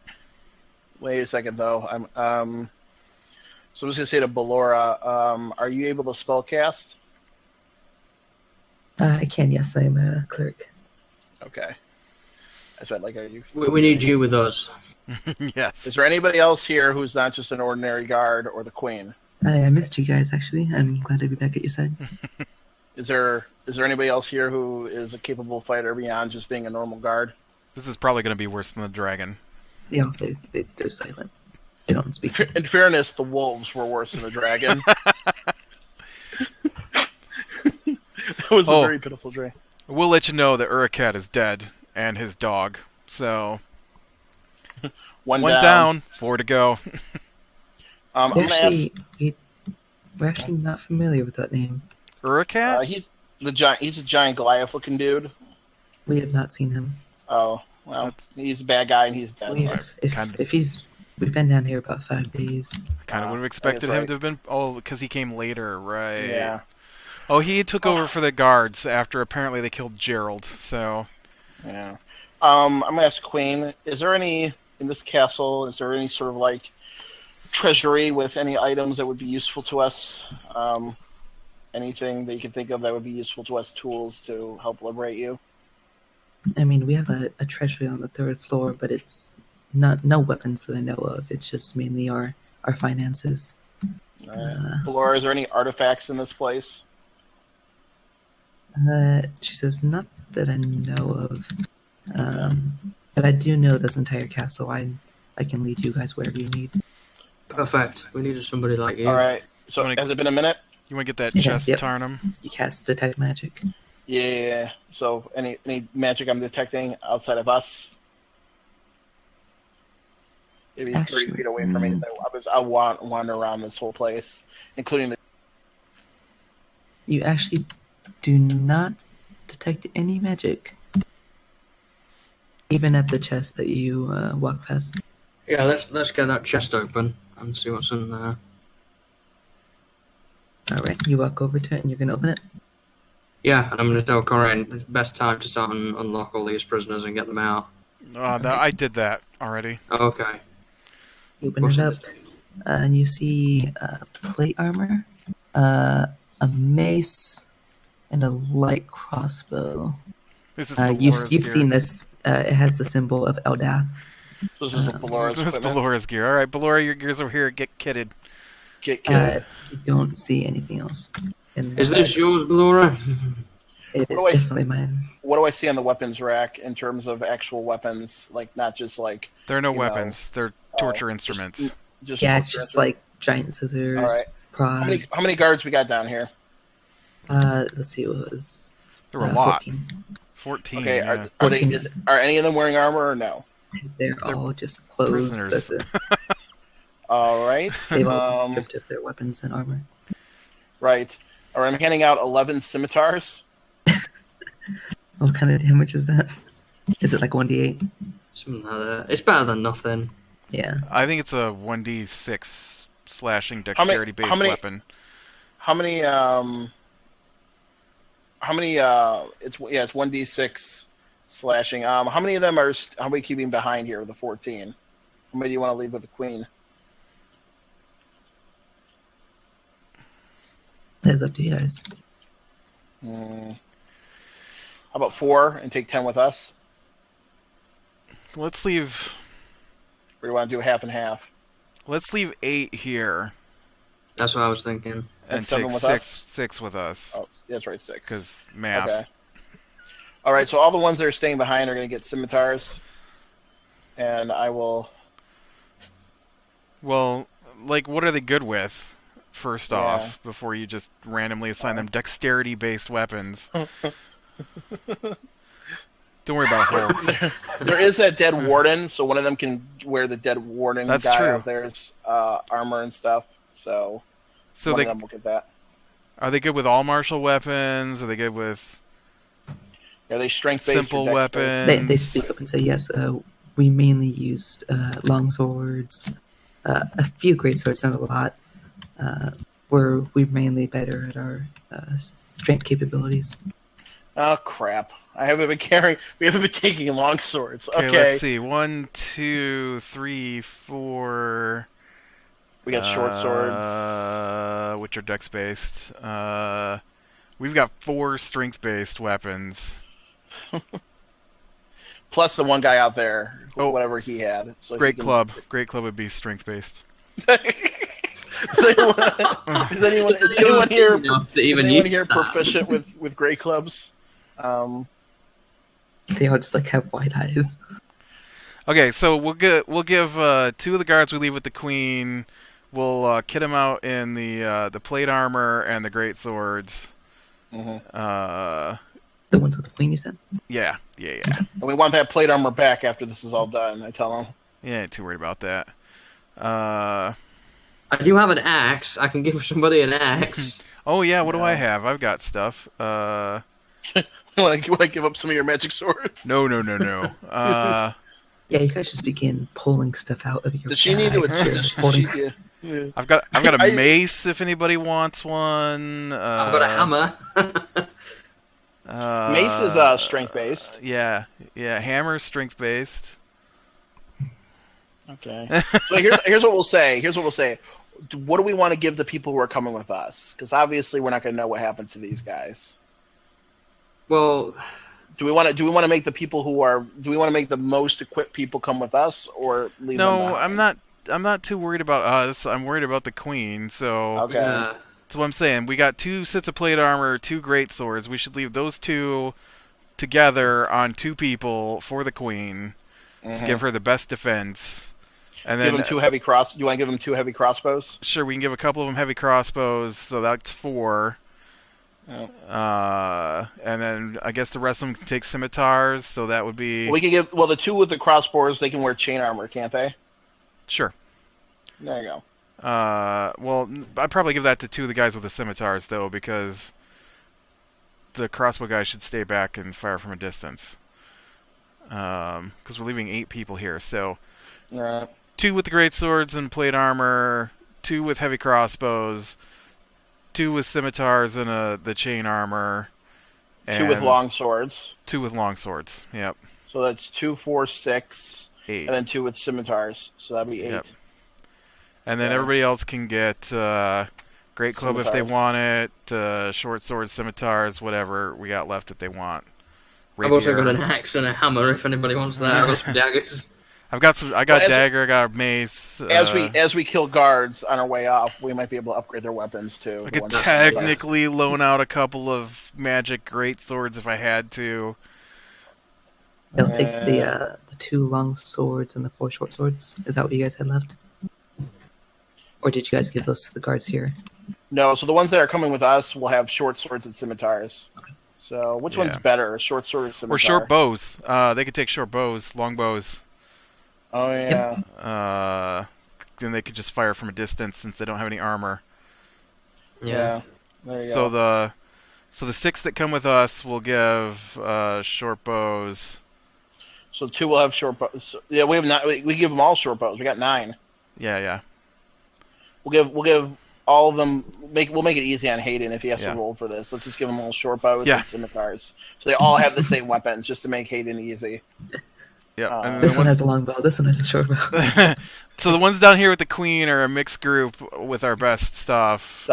Wait a second, though. So I'm just gonna say to Ballora, are you able to spellcast? I can, yes, I'm a cleric. Okay. That's what, like, are you? We need you with us. Yes. Is there anybody else here who's not just an ordinary guard or the queen? I missed you guys, actually. I'm glad to be back at your side. Is there anybody else here who is a capable fighter beyond just being a normal guard? This is probably going to be worse than the dragon. They all say they're silent. They don't speak. In fairness, the wolves were worse than the dragon. That was a very pitiful dragon. We'll let you know that Urakat is dead, and his dog. So, One down, 4 to go. I'm gonna ask. We're actually not familiar with that name. Urakat? He's a giant Goliath-looking dude. We have not seen him. Oh well, he's a bad guy and he's dead. We've been down here about 5 days. Kind of would have expected right. him to have been... Oh, because he came later, right. Yeah. Oh, he took over for the guards after apparently they killed Gerald. So Yeah. I'm gonna ask Queen. Is there any in this castle? Is there any sort of like treasury with any items that would be useful to us? Anything that you can think of that would be useful to us? Tools to help liberate you? I mean, we have a treasury on the 3rd floor, but it's no weapons that I know of. It's just mainly our finances. All right. Laura, is there any artifacts in this place? She says, not that I know of. But I do know this entire castle. I can lead you guys wherever you need. Perfect. We needed somebody like you. All right. So Wanna- has it been a minute? you want to get that Yes, chest, yep. Tarnum? You cast Detect Magic. Yeah. So any magic I'm detecting outside of us? Maybe 30 Actually, feet away from me. I'll wander around this whole place, including the. You actually do not detect any magic. Even at the chest that you walk past. Yeah, let's get that chest open and see what's in there. Alright, you walk over to it and you're going to open it. Yeah, and I'm going to tell Corinne it's best time to start and unlock all these prisoners and get them out. I did that already. Okay. You open What's it in up and you see plate armor, a mace, and a light crossbow. This is You've Balora's you've gear. seen this. It has the symbol of Eldath. So this is Balora's This is equipment. Balora's gear. All right, Balora, your gear's over here. Get kitted. Get killed. You don't see anything else. In Is the this bags. yours, Laura? It is What do I- definitely mine. What do I see on the weapons rack in terms of actual weapons? Like not just like There are no You know, weapons. They're torture instruments. just. Yeah, it's just like giant scissors, All right. prods. How many guards we got down here? Let's see, it was There were a lot. 14. 14. Okay, yeah. are any of them wearing armor or no? They're all just clothes. prisoners. That's it. All right. They've all been stripped of their weapons and armor. Right. All right. I'm handing out 11 scimitars. What kind of damage is that? Is it like 1d8? Something like that. It's better than nothing. Yeah. I think it's a 1d6 slashing How many- dexterity-based how many- weapon. How many? It's 1d6 slashing. How many of them are? How many keeping behind here? The 14. How many do you want to leave with the queen? That's up to you guys. How about 4 and take 10 with us? Let's leave. Or do you want to do half and half? Let's leave 8 here That's what I was thinking. and And 7 take with 6 us? 6 with us. Oh, that's right, 6. Because math. Okay. All right, so all the ones that are staying behind are going to get scimitars, and I will. Well, like, what are they good with? First Yeah. off, before you just randomly assign them dexterity-based weapons. Don't worry about Hulk. There is that dead warden, so one of them can wear the dead warden That's guy true. out there's armor and stuff. So, So one they of them will get that. are they good with all martial weapons? Are they good with Are they strength based? simple weapons? They speak up and say, yes, we mainly used long swords, a few great swords, not a lot. We're mainly better at our strength capabilities. Oh crap! I haven't been carrying. We haven't been taking long swords. Okay, Okay, let's see. 1, 2, 3, 4. we got short swords. Which are dex based. We've got 4 strength based weapons. Plus the one guy out there, Oh. whatever he had. So Great he can- club. Great club would be strength based. is anyone here? Enough to Is even anyone use here that. proficient with great clubs? They all just like have wide eyes. Okay, so we'll give 2 of the guards we leave with the queen. We'll kit them out in the plate armor and the great swords. Mhm. The ones with the queen, you said? Yeah. And we want that plate armor back after this is all done. I tell them. Yeah, ain't too worried about that. I do have an axe. I can give somebody an axe. Oh yeah, what do I Yeah. have? I've got stuff. Want to give up some of your magic swords? No. Yeah, you guys just begin pulling stuff out of your Does she need to? bags. You're Does holding- she, I've got a I- mace if anybody wants one. I've got a hammer. Mace is strength based. Yeah, hammer's strength based. Okay. So here's what we'll say. What do we want to give the people who are coming with us? Because obviously we're not going to know what happens to these guys. Well, Do we want to make the people who are? Do we want to make the most equipped people come with us, or leave them No, behind? I'm not too worried about us. I'm worried about the queen. So Okay. yeah. that's what I'm saying. We got 2 sets of plate armor, 2 great swords. We should leave those 2 together on 2 people for the queen to give her the best defense. And then Give them 2 heavy cross. You want to give them 2 heavy crossbows? sure, we can give a couple of them heavy crossbows, so that's 4. Yeah. And then I guess the rest of them can take scimitars, so that would be We can give. Well, the 2 with the crossbows, they can wear chain armor, can't they? sure. There you go. Well, I'd probably give that to 2 of the guys with the scimitars though, because the crossbow guys should stay back and fire from a distance. Because we're leaving 8 people here, so All right. 2 with the great swords and plate armor, 2 with heavy crossbows, 2 with scimitars and the chain armor, 2 with and long swords. 2 with long swords. Yep, So that's 2, 4, 6, 8. and then 2 with scimitars. So that'd be 8. Yep. And then Yeah. everybody else can get great club if they Scimitars. want it, short swords, scimitars, whatever we got left that they want. I've also Rapier. got an axe and a hammer if anybody wants that. I've got some daggers. I got Well, as- dagger, I got a mace. As we kill guards on our way up, we might be able to upgrade their weapons too. I the could ones that are less. technically loan out a couple of magic great swords if I had to. They'll take the 2 long swords and the 4 short swords. Is that what you guys had left? Or did you guys give those to the guards here? No, so the ones that are coming with us will have short swords and scimitars. So which one's Yeah. better, a short sword or scimitar? Or short bows. They could take short bows, long bows. Oh yeah. Then they could just fire from a distance since they don't have any armor. Yeah. There you So go. the 6 that come with us will give short bows. So 2 will have short bows. Yeah, we have not. We give them all short bows. We got 9. Yeah. We'll give all of them. We'll make it easy on Hayden if he has Yeah. to roll for this. Let's just give them all short bows Yeah. and scimitars, so they all have the same weapons, just to make Hayden easy. Yeah. And then This the one ones- has a long bow, this one has a short bow. So the ones down here with the queen are a mixed group with our best stuff.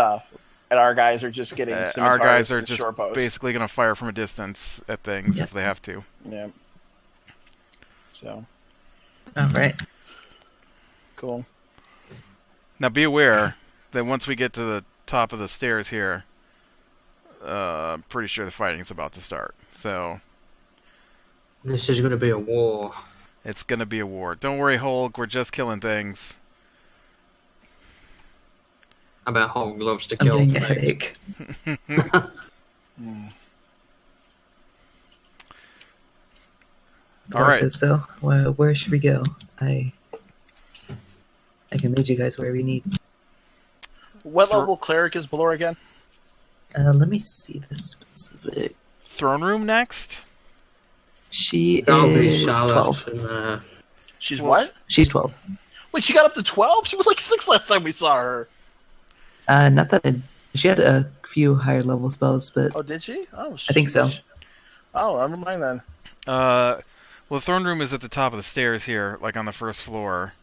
And our guys are just getting scimitars Our guys are and just short bows. basically going to fire from a distance at things Yeah. if they have to. Yeah. So Alright. cool. Now be aware that once we get to the top of the stairs here, I'm pretty sure the fighting's about to start. So This is going to be a war. it's going to be a war. Don't worry, Hulk. We're just killing things. I bet Hulk loves to I'm kill getting a things. headache. All right. Says so. Where should we go? I can lead you guys wherever you need. What So- level cleric is Balor again? Let me see the specific. Throne room next? She That'll be is Charlotte 12. and She's what? She's 12. Wait, she got up to 12? She was like 6 last time we saw her. Not that she had a few higher level spells, but Oh, did she? Oh, I think so. sheesh. Oh, never mind then. Well, the throne room is at the top of the stairs here, like on the first floor.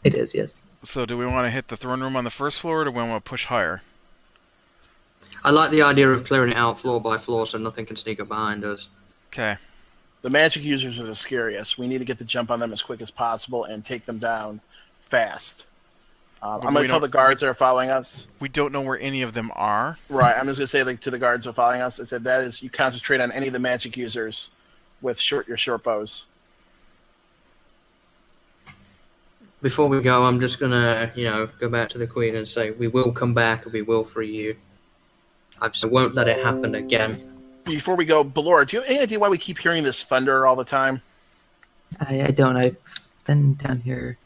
it is, yes. So do we want to hit the throne room on the first floor, or do we want to push higher? I like the idea of clearing it out floor by floor so nothing can sneak up behind us. Okay. The magic users are the scariest. We need to get the jump on them as quick as possible and take them down fast. I'm we going to tell don't- the guards that are following us. We don't know where any of them are. Right, I'm just going to say like to the guards that are following us, I said that is, you concentrate on any of the magic users with your short bows. Before we go, I'm just gonna, go back to the Queen and say we will come back and we will free you. I just won't let it happen again. Before we go, Balor, do you have any idea why we keep hearing this thunder all the time? I don't. I've been down here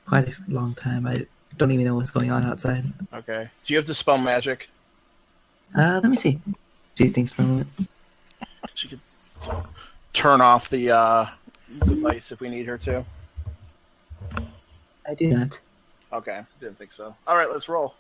quite a long time. I don't even know what's going on outside. Okay. Do you have to spell magic? Let me see. Do you think for a moment? She could turn off the device if we need her to. I do not. Okay, didn't think so. All right, let's roll.